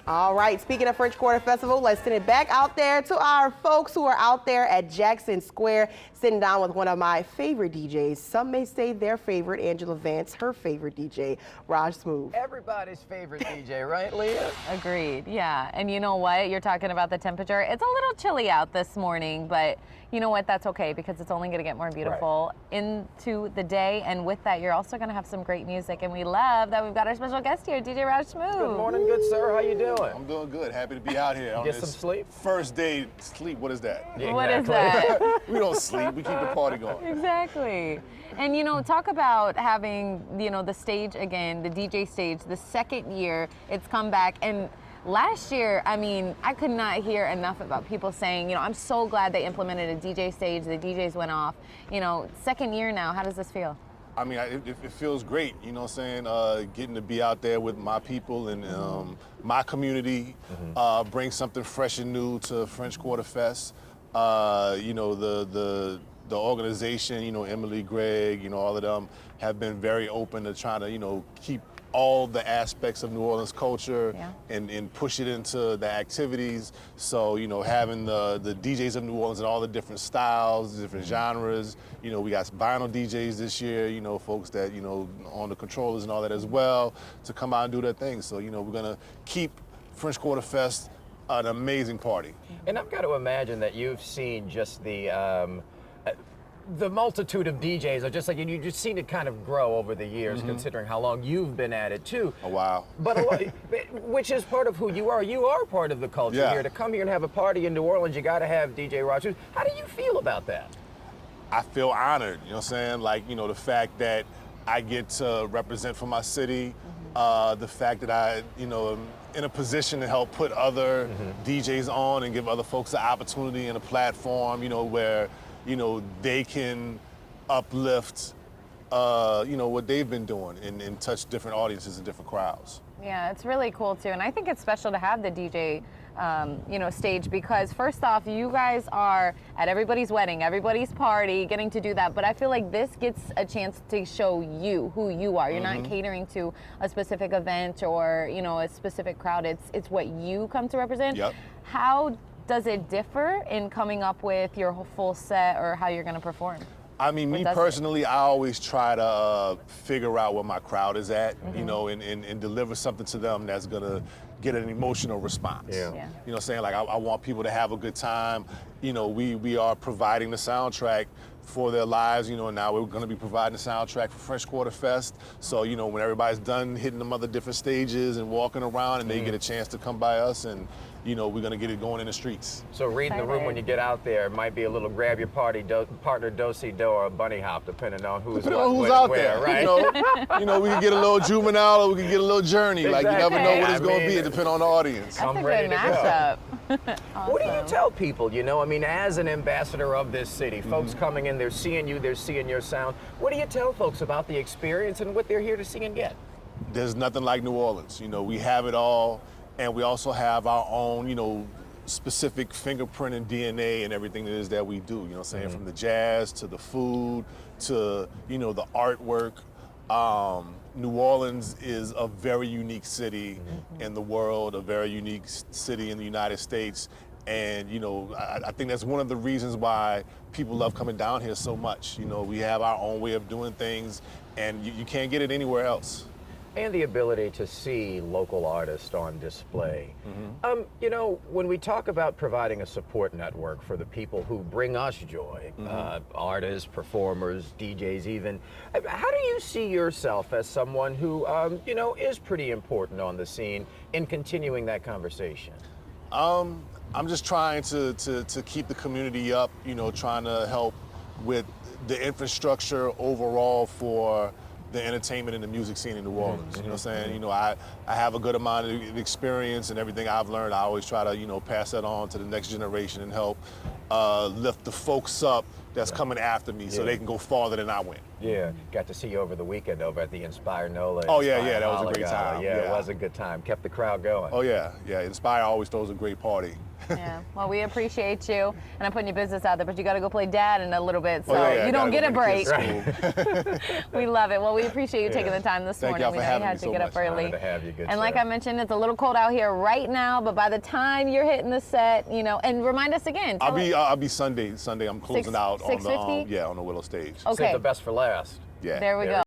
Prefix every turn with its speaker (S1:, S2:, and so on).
S1: All right, speaking of French Quarter Festival, let's send it back out there to our folks who are out there at Jackson Square, sitting down with one of my favorite DJs. Some may say their favorite, Angela Vance, her favorite DJ, Raj Smoove.
S2: Everybody's favorite DJ, right, Leah?
S3: Agreed, yeah. And you know what? You're talking about the temperature. It's a little chilly out this morning, but you know what? That's okay because it's only going to get more beautiful into the day. And with that, you're also going to have some great music. And we love that we've got our special guest here, DJ Raj Smoove.
S2: Good morning, good sir. How you doing?
S4: I'm doing good. Happy to be out here.
S2: Get some sleep?
S4: First day sleep. What is that?
S2: Yeah,
S3: what is that?
S4: We don't sleep. We keep the party going.
S3: Exactly. And, you know, talk about having, you know, the stage again, the DJ stage, the second year it's come back. And last year, I mean, I could not hear enough about people saying, you know, I'm so glad they implemented a DJ stage. The DJs went off. You know, second year now, how does this feel?
S4: I mean, it feels great, you know what I'm saying? Getting to be out there with my people and my community, bring something fresh and new to French Quarter Fest. You know, the organization, you know, Emily, Greg, you know, all of them have been very open to trying to, you know, keep all the aspects of New Orleans culture and push it into the activities. So, you know, having the DJs of New Orleans and all the different styles, different genres. You know, we got vinyl DJs this year, you know, folks that, you know, on the controllers and all that as well to come out and do their thing. So, you know, we're gonna keep French Quarter Fest an amazing party.
S2: And I've got to imagine that you've seen just the multitude of DJs, or just like you've just seen it kind of grow over the years, considering how long you've been at it too.
S4: Oh, wow.
S2: But which is part of who you are. You are part of the culture here. To come here and have a party in New Orleans, you got to have DJ Raj Smoove. How do you feel about that?
S4: I feel honored, you know what I'm saying? Like, you know, the fact that I get to represent for my city, the fact that I, you know, am in a position to help put other DJs on and give other folks an opportunity and a platform, you know, where, you know, they can uplift, you know, what they've been doing and touch different audiences and different crowds.
S3: Yeah, it's really cool too. And I think it's special to have the DJ, you know, stage because first off, you guys are at everybody's wedding, everybody's party, getting to do that. But I feel like this gets a chance to show you who you are. You're not catering to a specific event or, you know, a specific crowd. It's what you come to represent.
S4: Yep.
S3: How does it differ in coming up with your full set or how you're going to perform?
S4: I mean, me personally, I always try to figure out where my crowd is at, you know, and deliver something to them that's going to get an emotional response.
S2: Yeah.
S4: You know what I'm saying? Like, I want people to have a good time. You know, we are providing the soundtrack for their lives, you know, and now we're going to be providing the soundtrack for French Quarter Fest. So, you know, when everybody's done hitting them other different stages and walking around and they get a chance to come by us and, you know, we're going to get it going in the streets.
S2: So reading the room when you get out there, it might be a little grab your partner do-si-do or a bunny hop, depending on who's
S4: out
S2: where,
S4: there,
S2: right?
S4: You know, we can get a little Juvenile or we can get a little Journey. Like, you never know what it's going to be. It depends on the audience.
S3: That's
S2: I'm
S3: a
S2: ready
S3: good
S2: to go.
S3: mashup. Awesome.
S2: What do you tell people, you know? I mean, as an ambassador of this city, folks coming in, they're seeing you, they're seeing your sound. What do you tell folks about the experience and what they're here to see and get?
S4: There's nothing like New Orleans. You know, we have it all, and we also have our own, you know, specific fingerprint and DNA and everything it is that we do, you know what I'm saying? From the jazz to the food to, you know, the artwork. New Orleans is a very unique city in the world, a very unique city in the United States. And, you know, I think that's one of the reasons why people love coming down here so much. You know, we have our own way of doing things and you can't get it anywhere else.
S2: And the ability to see local artists on display. You know, when we talk about providing a support network for the people who bring us joy, artists, performers, DJs even, how do you see yourself as someone who, you know, is pretty important on the scene in continuing that conversation?
S4: I'm just trying to keep the community up, you know, trying to help with the infrastructure overall for the entertainment and the music scene in New Orleans. You know what I'm saying? You know, I have a good amount of experience and everything I've learned. I always try to, you know, pass that on to the next generation and help lift the folks up that's coming after me so they can go farther than I went.
S2: Yeah, got to see you over the weekend over at the Inspire NOLA.
S4: Oh, yeah,
S2: Inspire
S4: that was a
S2: Holiday
S4: great
S2: Gala.
S4: time.
S2: Yeah, it
S4: Yeah.
S2: was a good time. Kept the crowd going.
S4: Oh yeah, Inspire always throws a great party.
S3: Yeah. Well, we appreciate you, and I'm putting your business out there, but you got to go play dad in a little bit, so
S4: yeah,
S3: you don't get a break.
S4: Right.
S3: We love it. Well, we appreciate you taking the time this
S4: Thank
S3: morning.
S4: y'all
S3: We
S4: for
S3: know you
S4: having
S3: had
S4: me
S3: to
S4: so
S3: get up
S4: much.
S3: early.
S2: Honored to have you, good
S3: And like
S2: sir.
S3: I mentioned, it's a little cold out here right now, but by the time you're hitting the set, you know, and remind us again.
S4: I'll be Sunday. I'm closing out on the
S3: 6:50?
S4: on the Willow stage.
S3: Okay.
S2: Save the best for last.
S4: Yeah.
S3: There we go.